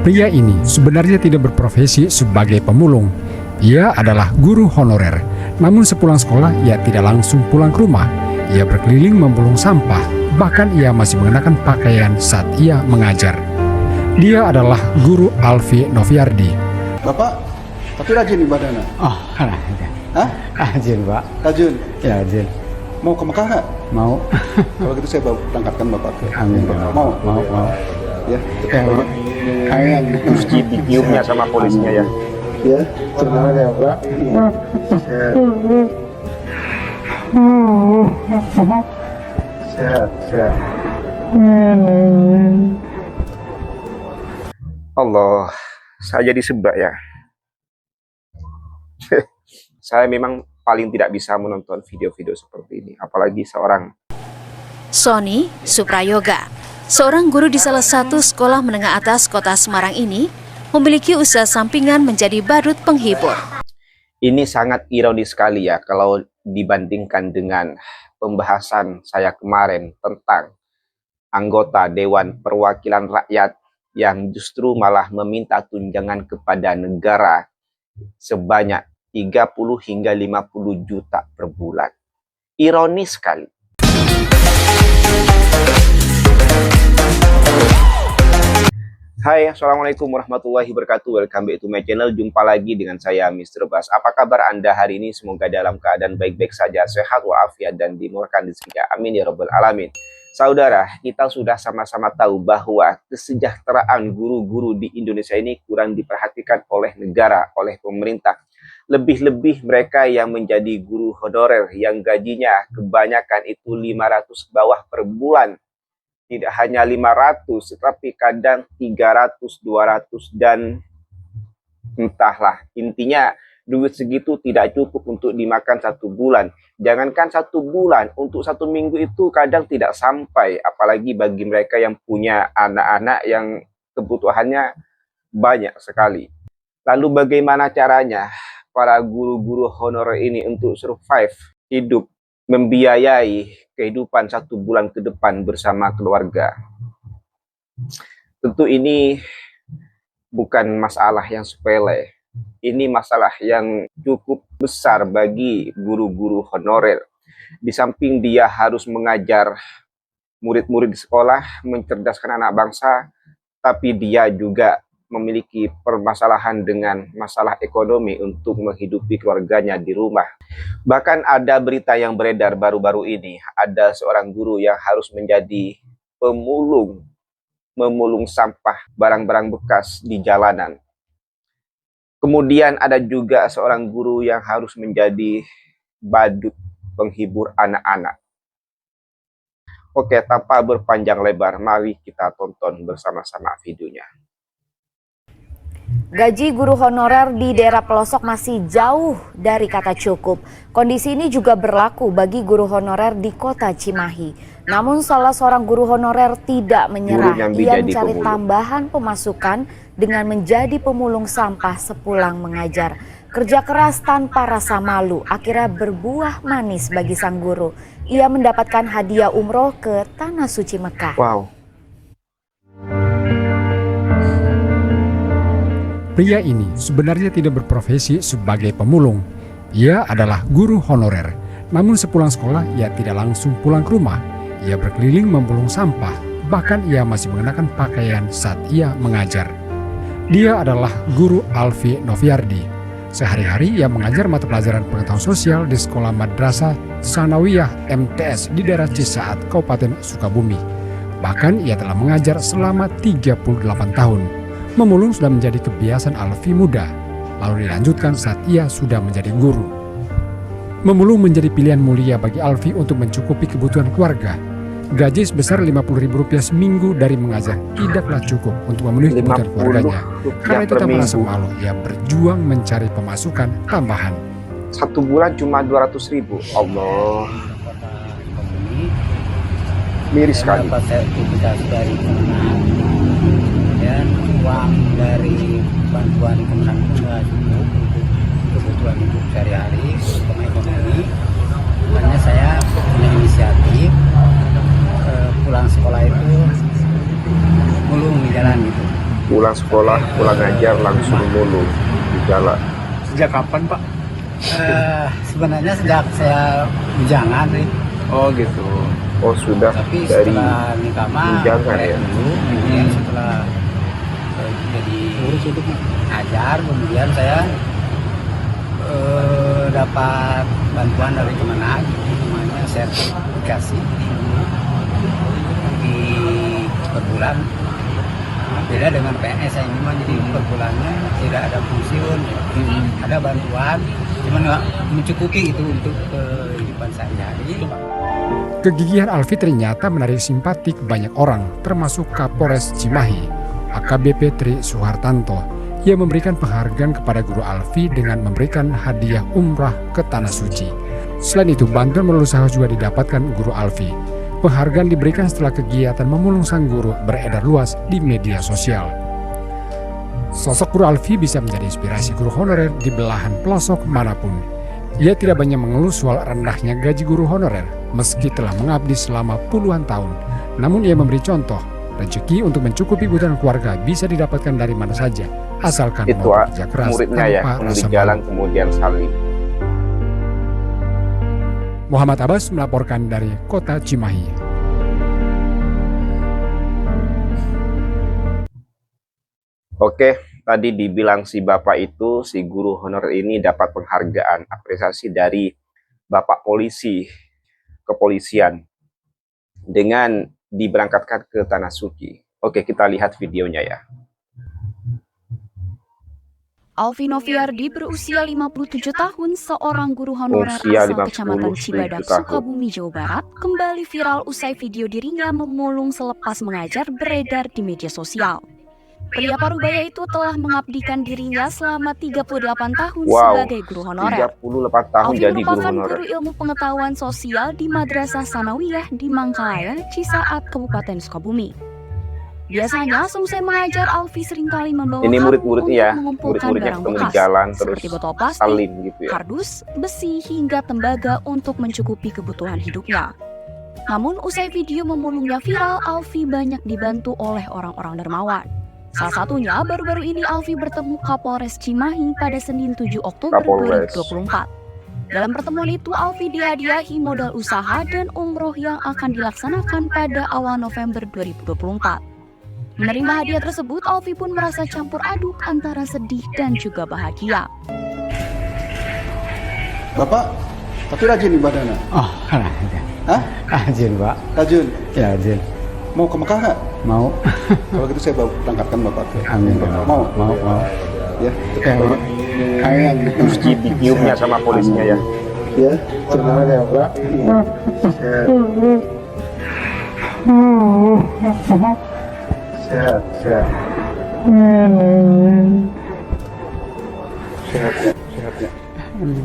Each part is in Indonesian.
Pria ini sebenarnya tidak berprofesi sebagai pemulung. Ia adalah guru honorer. Namun sepulang sekolah, ia tidak langsung pulang ke rumah. Ia berkeliling memulung sampah. Bahkan ia masih mengenakan pakaian saat ia mengajar. Dia adalah guru Alfi Noviardi. Bapak, tapi rajin ibadahnya? Oh, rajin. Hah? Rajin, Pak. Rajin? Ya, rajin. Mau ke Mekah nggak? Mau. Kalau gitu saya berangkatkan Bapak ke Amin. Mau? Mau. Ya. Amin. Terus ditiupnya sama polisinya ya. Ya, terima kasih Pak. Sehat. Allah, saya jadi sebab ya. Saya memang paling tidak bisa menonton video-video seperti ini, apalagi seorang Sony Suprayoga, seorang guru di salah satu sekolah menengah atas kota Semarang ini, memiliki usaha sampingan menjadi badut penghibur. ini sangat ironis sekali ya kalau dibandingkan dengan pembahasan saya kemarin tentang anggota Dewan Perwakilan Rakyat yang justru malah meminta tunjangan kepada negara sebanyak 30 hingga 50 juta per bulan. Ironis sekali. Hai, Assalamualaikum warahmatullahi wabarakatuh. Welcome back to my channel. Jumpa lagi dengan saya, Mr. Bas. Apa kabar Anda hari ini? Semoga dalam keadaan baik-baik saja, sehat walafiat, dan dimurahkan rezekinya. Amin ya rabbal alamin. Saudara, kita sudah sama-sama tahu bahwa kesejahteraan guru-guru di Indonesia ini kurang diperhatikan oleh negara, oleh pemerintah. Lebih-lebih mereka yang menjadi guru honorer yang gajinya kebanyakan itu 500 bawah per bulan. Tidak hanya 500, tetapi kadang 300, 200, dan entahlah. Intinya duit segitu tidak cukup untuk dimakan 1 bulan. Jangankan 1 bulan, untuk 1 minggu itu kadang tidak sampai. Apalagi bagi mereka yang punya anak-anak yang kebutuhannya banyak sekali. Lalu bagaimana caranya para guru-guru honorer ini untuk survive, hidup, membiayai kehidupan 1 bulan ke depan bersama keluarga? Tentu ini bukan masalah yang sepele. Ini masalah yang cukup besar bagi guru-guru honorer. Di samping dia harus mengajar murid-murid di sekolah, mencerdaskan anak bangsa, tapi dia juga memiliki permasalahan dengan masalah ekonomi untuk menghidupi keluarganya di rumah. Bahkan ada berita yang beredar baru-baru ini, ada seorang guru yang harus menjadi pemulung, memulung sampah barang-barang bekas di jalanan. Kemudian ada juga seorang guru yang harus menjadi badut penghibur anak-anak. Oke, tanpa berpanjang lebar, mari kita tonton bersama-sama videonya. Gaji guru honorer di daerah pelosok masih jauh dari kata cukup. Kondisi ini juga berlaku bagi guru honorer di kota Cimahi. Namun salah seorang guru honorer tidak menyerah. Ia mencari tambahan pemasukan dengan menjadi pemulung sampah sepulang mengajar. Kerja keras tanpa rasa malu akhirnya berbuah manis bagi sang guru. Ia mendapatkan hadiah umroh ke Tanah Suci Mekah. Wow. Pria ini sebenarnya tidak berprofesi sebagai pemulung. Ia adalah guru honorer. Namun sepulang sekolah, ia tidak langsung pulang ke rumah. Ia berkeliling memulung sampah. Bahkan ia masih mengenakan pakaian saat ia mengajar. Dia adalah guru Alfi Noviardi. Sehari-hari ia mengajar mata pelajaran pengetahuan sosial di Sekolah Madrasah Sanawiyah MTS di daerah Cisaat, Kabupaten Sukabumi. Bahkan ia telah mengajar selama 38 tahun. Memulung sudah menjadi kebiasaan Alfi muda, lalu dilanjutkan saat ia sudah menjadi guru. Memulung menjadi pilihan mulia bagi Alfi untuk mencukupi kebutuhan keluarga. Gaji sebesar Rp50.000 seminggu dari mengajar tidaklah cukup untuk memenuhi kebutuhan keluarganya. Karena itu tak merasa malu, ia berjuang mencari pemasukan tambahan. 1 bulan cuma 200.000. Allah. Miris sekali. Dan uang dari bantuan kemenang itu nggak cukup untuk kebutuhan hidup sehari-hari, terutama ekonomi. Makanya saya punya inisiatif pulang sekolah itu mulung di jalan gitu. Pulang sekolah, pulang ngajar langsung mulu di jalan. Sejak kapan, Pak? Sebenarnya sejak saya bujangan nih. Oh gitu. Oh sudah Tapi dari setelah nikah mah bujangan ya. dulu, kemudian setelah jadi ngajar, kemudian saya dapat bantuan dari Kemenag, namanya sertifikasi di per bulan. Beda dengan PNS yang ini mah, jadi per bulannya tidak ada pensiun, ada bantuan, cuman nggak mencukupi itu untuk kehidupan sehari-hari. Kegigihan Alfi ternyata menarik simpatik banyak orang, termasuk Kapolres Cimahi, AKBP Tri Suhartanto, yang memberikan penghargaan kepada guru Alfi dengan memberikan hadiah umrah ke Tanah Suci. Selain itu, bantuan melalui usaha juga didapatkan guru Alfi. Penghargaan diberikan setelah kegiatan memulung sang guru beredar luas di media sosial. Sosok guru Alfi bisa menjadi inspirasi guru honorer di belahan pelosok manapun. Ia tidak banyak mengeluh soal rendahnya gaji guru honorer meski telah mengabdi selama puluhan tahun. Namun ia memberi contoh, rezeki untuk mencukupi kebutuhan keluarga bisa didapatkan dari mana saja, asalkan Itu mau bekerja keras muridnya ya, tanpa kemudian rasa jalan malu. kemudian salib. Muhammad Abbas melaporkan dari Kota Cimahi. Oke, tadi dibilang si bapak itu, si guru honorer ini dapat penghargaan apresiasi dari bapak polisi, kepolisian, dengan diberangkatkan ke Tanah Suci. Oke, kita lihat videonya ya. Alfi Noviardi berusia 57 tahun, seorang guru honorer Usia asal Kecamatan 57 Cibadak, tahun. Sukabumi, Jawa Barat, kembali viral usai video dirinya memulung selepas mengajar beredar di media sosial. Pria parubaya itu telah mengabdikan dirinya selama 38 tahun sebagai guru honorer. 38 tahun Alfi jadi guru merupakan honorer. guru ilmu pengetahuan sosial di Madrasah Sanawiyah di Mangkalaya, Cisaat, Kabupaten Sukabumi. Biasanya selesai mengajar, Alfi seringkali membawa Ini karung murid-muridnya ya, untuk mengumpulkan murid-muridnya barang ketemu di bekas jalan terus seperti botol plastik, salim gitu ya. kardus, besi, hingga tembaga untuk mencukupi kebutuhan hidupnya. Namun usai video memulungnya viral, Alfi banyak dibantu oleh orang-orang dermawan. Salah satunya, baru-baru ini Alfi bertemu Kapolres Cimahi pada Senin 7 Oktober Kapolres. 2024. Dalam pertemuan itu, Alfi dihadiahi modal usaha dan umroh yang akan dilaksanakan pada awal November 2024. Menerima hadiah tersebut, Alfi pun merasa campur aduk antara sedih dan juga bahagia. Bapak, tapi rajin ibadahnya. Oh, rajin. Hah? Rajin, Pak. Rajin. Ya, rajin. Mau ke Mekah nggak? Mau. Kalau gitu saya berangkatkan Bapak. Amin. Mau? Mau. Ya. Kayak Terus ditiupnya sama polisinya ya. Ya, tenang ya, Pak. Sehat, sehat. Sehat ya, sehat ya.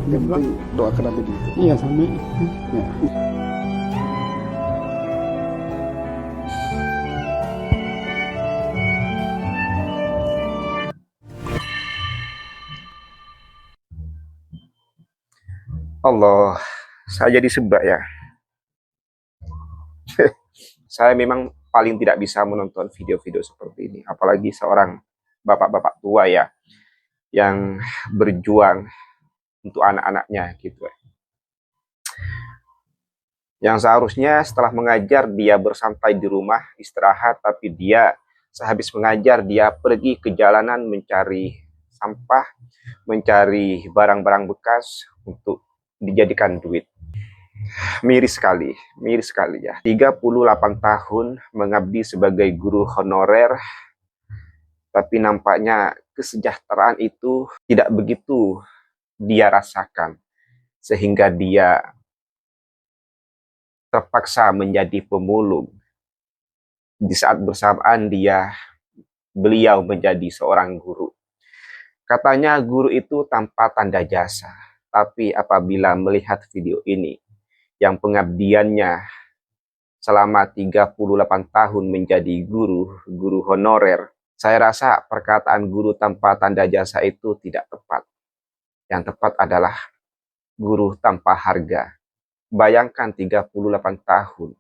Yang penting doakan Nabi di. Iya, Sami. Ya. Allah, saya jadi sebab ya. Saya memang paling tidak bisa menonton video-video seperti ini, apalagi seorang bapak-bapak tua ya, yang berjuang untuk anak-anaknya gitu ya. Yang seharusnya setelah mengajar dia bersantai di rumah istirahat, tapi dia sehabis mengajar dia pergi ke jalanan mencari sampah, mencari barang-barang bekas untuk dijadikan duit. Miris sekali ya. 38 tahun mengabdi sebagai guru honorer, tapi nampaknya kesejahteraan itu tidak begitu dia rasakan, sehingga dia terpaksa menjadi pemulung. Di saat bersamaan beliau menjadi seorang guru. Katanya guru itu tanpa tanda jasa, tapi apabila melihat video ini, yang pengabdiannya selama 38 tahun menjadi guru honorer, saya rasa perkataan guru tanpa tanda jasa itu tidak tepat. Yang tepat adalah guru tanpa harga. Bayangkan 38 tahun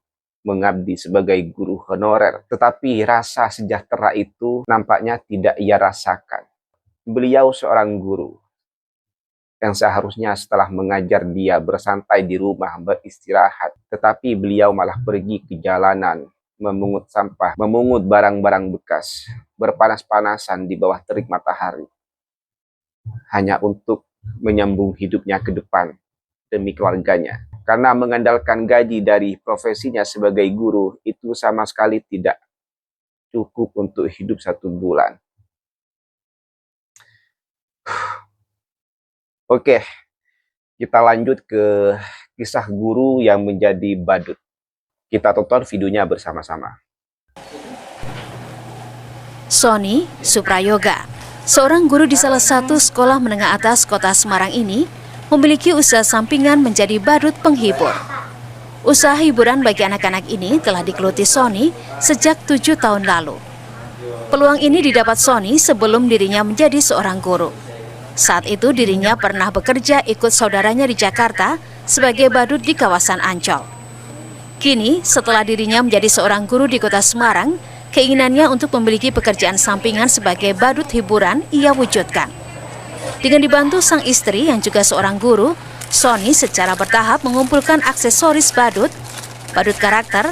mengabdi sebagai guru honorer. Tetapi rasa sejahtera itu nampaknya tidak ia rasakan. Beliau seorang guru yang seharusnya setelah mengajar dia bersantai di rumah beristirahat. Tetapi beliau malah pergi ke jalanan, memungut sampah, memungut barang-barang bekas, berpanas-panasan di bawah terik matahari. Hanya untuk menyambung hidupnya ke depan demi keluarganya. Karena mengandalkan gaji dari profesinya sebagai guru itu sama sekali tidak cukup untuk hidup 1 bulan. Oke, kita lanjut ke kisah guru yang menjadi badut. Kita tonton videonya bersama-sama. Sony Suprayoga, seorang guru di salah satu sekolah menengah atas kota Semarang ini, memiliki usaha sampingan menjadi badut penghibur. Usaha hiburan bagi anak-anak ini telah digeluti Sony sejak 7 tahun lalu. Peluang ini didapat Sony sebelum dirinya menjadi seorang guru. Saat itu dirinya pernah bekerja ikut saudaranya di Jakarta sebagai badut di kawasan Ancol. Kini, setelah dirinya menjadi seorang guru di kota Semarang, keinginannya untuk memiliki pekerjaan sampingan sebagai badut hiburan ia wujudkan. Dengan dibantu sang istri yang juga seorang guru, Sony secara bertahap mengumpulkan aksesoris badut, badut karakter,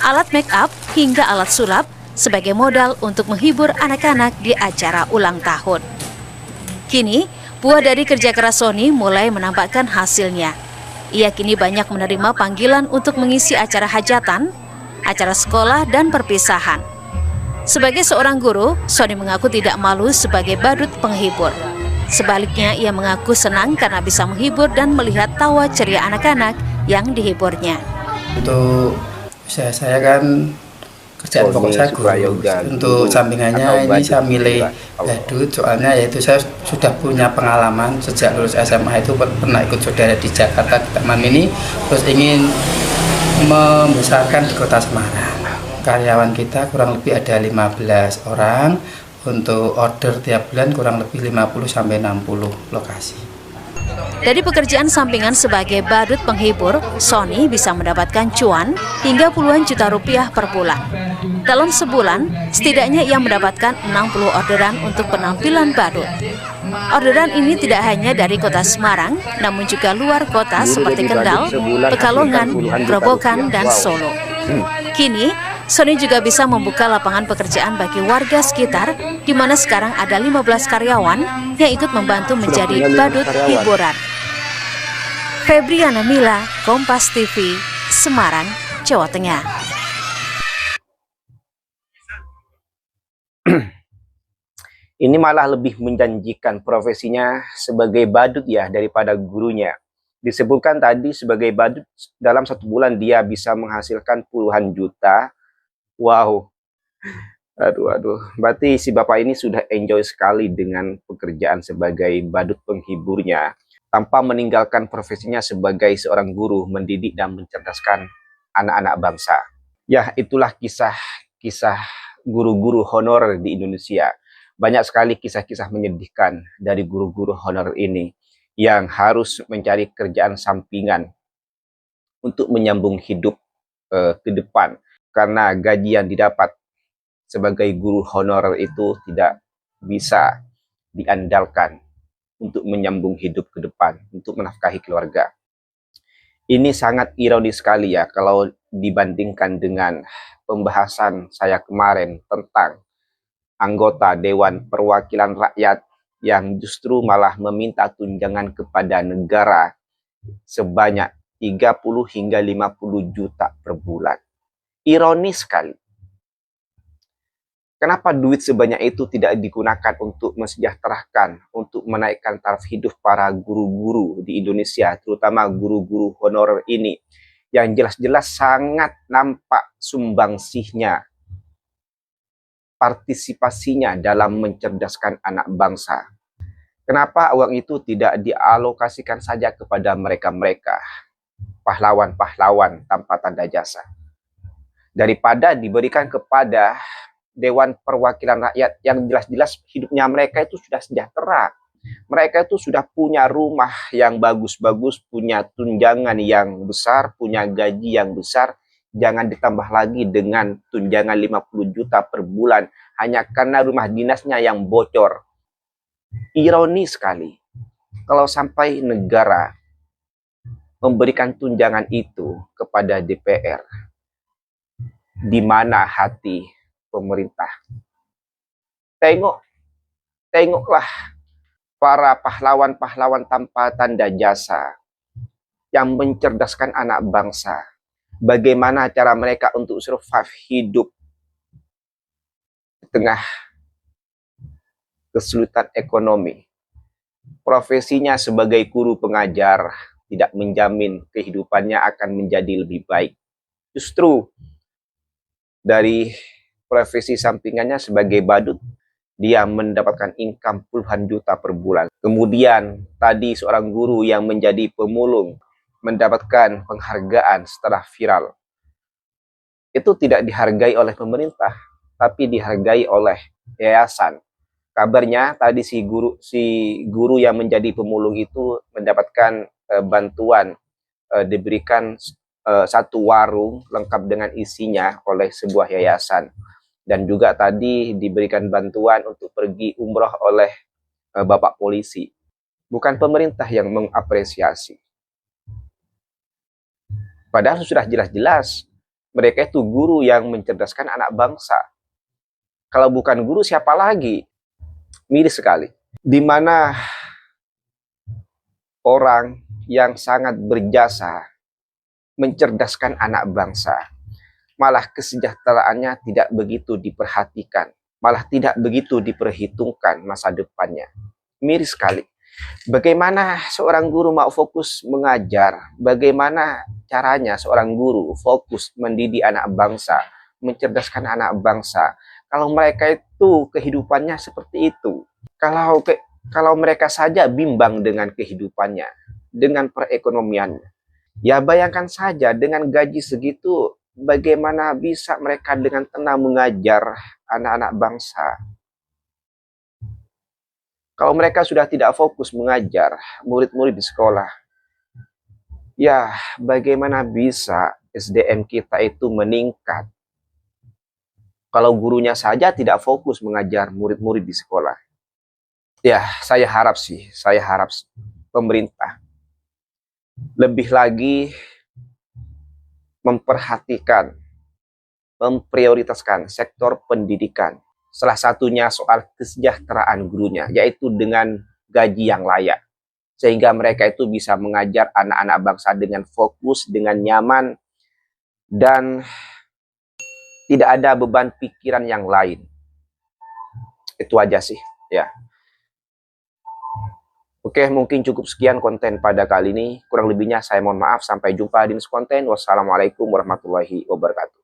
alat make up, hingga alat sulap sebagai modal untuk menghibur anak-anak di acara ulang tahun. Kini, buah dari kerja keras Sony mulai menampakkan hasilnya. Ia kini banyak menerima panggilan untuk mengisi acara hajatan, acara sekolah, dan perpisahan. Sebagai seorang guru, Sony mengaku tidak malu sebagai badut penghibur. Sebaliknya, ia mengaku senang karena bisa menghibur dan melihat tawa ceria anak-anak yang dihiburnya. Untuk usaha saya kan kerjaan pokok saya guru. Untuk sampingannya ini saya milih badut, soalnya yaitu saya sudah punya pengalaman sejak lulus SMA itu pernah ikut saudara di Jakarta di Taman Mini, terus ingin membesarkan di kota Semarang. Karyawan kita kurang lebih ada 15 orang. Untuk order tiap bulan kurang lebih 50-60 lokasi. Dari pekerjaan sampingan sebagai badut penghibur, Sony bisa mendapatkan cuan hingga puluhan juta rupiah per bulan. Dalam sebulan, setidaknya ia mendapatkan 60 orderan untuk penampilan badut. Orderan ini tidak hanya dari kota Semarang, namun juga luar kota seperti Kendal, Pekalongan, Grobogan, dan Solo. Kini, Sony juga bisa membuka lapangan pekerjaan bagi warga sekitar, di mana sekarang ada 15 karyawan yang ikut membantu menjadi badut hiburan. Febriana Mila, Kompas TV, Semarang, Jawa Tengah. Ini malah lebih menjanjikan profesinya sebagai badut ya daripada gurunya. Disebutkan tadi sebagai badut dalam 1 bulan dia bisa menghasilkan puluhan juta. Wow, aduh. Berarti si bapak ini sudah enjoy sekali dengan pekerjaan sebagai badut penghiburnya, tanpa meninggalkan profesinya sebagai seorang guru mendidik dan mencerdaskan anak-anak bangsa. Ya, itulah kisah guru-guru honorer di Indonesia. Banyak sekali kisah-kisah menyedihkan dari guru-guru honorer ini yang harus mencari kerjaan sampingan untuk menyambung hidup ke depan. Karena gaji yang didapat sebagai guru honorer itu tidak bisa diandalkan untuk menyambung hidup ke depan, untuk menafkahi keluarga. Ini sangat ironis sekali ya kalau dibandingkan dengan pembahasan saya kemarin tentang anggota Dewan Perwakilan Rakyat yang justru malah meminta tunjangan kepada negara sebanyak 30 hingga 50 juta per bulan. Ironis sekali. Kenapa duit sebanyak itu tidak digunakan untuk mensejahterakan, untuk menaikkan taraf hidup para guru-guru di Indonesia, terutama guru-guru honorer ini, yang jelas-jelas sangat nampak sumbangsihnya, partisipasinya dalam mencerdaskan anak bangsa. Kenapa uang itu tidak dialokasikan saja kepada mereka-mereka, pahlawan-pahlawan tanpa tanda jasa, daripada diberikan kepada Dewan Perwakilan Rakyat yang jelas-jelas hidupnya mereka itu sudah sejahtera. Mereka itu sudah punya rumah yang bagus-bagus, punya tunjangan yang besar, punya gaji yang besar, Jangan ditambah lagi dengan tunjangan 50 juta per bulan hanya karena rumah dinasnya yang bocor. Ironis sekali kalau sampai negara memberikan tunjangan itu kepada DPR. Di mana hati pemerintah? Tengoklah para pahlawan-pahlawan tanpa tanda jasa yang mencerdaskan anak bangsa. Bagaimana cara mereka untuk survive hidup di tengah kesulitan ekonomi. Profesinya sebagai guru pengajar tidak menjamin kehidupannya akan menjadi lebih baik. Justru dari profesi sampingannya sebagai badut, dia mendapatkan income puluhan juta per bulan. Kemudian tadi seorang guru yang menjadi pemulung mendapatkan penghargaan setelah viral. Itu tidak dihargai oleh pemerintah, tapi dihargai oleh yayasan. Kabarnya tadi si guru yang menjadi pemulung itu mendapatkan bantuan, diberikan satu warung lengkap dengan isinya oleh sebuah yayasan. Dan juga tadi diberikan bantuan untuk pergi umroh oleh Bapak polisi. Bukan pemerintah yang mengapresiasi. Padahal sudah jelas-jelas mereka itu guru yang mencerdaskan anak bangsa. Kalau bukan guru siapa lagi? Miris sekali. Di mana orang yang sangat berjasa mencerdaskan anak bangsa, malah kesejahteraannya tidak begitu diperhatikan, malah tidak begitu diperhitungkan masa depannya. Miris sekali. Bagaimana seorang guru mau fokus mengajar? Bagaimana caranya seorang guru fokus mendidik anak bangsa, mencerdaskan anak bangsa? Kalau mereka itu kehidupannya seperti itu, kalau mereka saja bimbang dengan kehidupannya, dengan perekonomiannya, ya bayangkan saja dengan gaji segitu, bagaimana bisa mereka dengan tenang mengajar anak-anak bangsa? Kalau mereka sudah tidak fokus mengajar murid-murid di sekolah, ya bagaimana bisa SDM kita itu meningkat? Kalau gurunya saja tidak fokus mengajar murid-murid di sekolah. Ya, saya harap pemerintah lebih lagi memperhatikan, memprioritaskan sektor pendidikan. Salah satunya soal kesejahteraan gurunya, yaitu dengan gaji yang layak. Sehingga mereka itu bisa mengajar anak-anak bangsa dengan fokus, dengan nyaman, dan tidak ada beban pikiran yang lain. Itu aja sih, ya. Oke, mungkin cukup sekian konten pada kali ini. Kurang lebihnya saya mohon maaf. Sampai jumpa di next konten. Wassalamualaikum warahmatullahi wabarakatuh.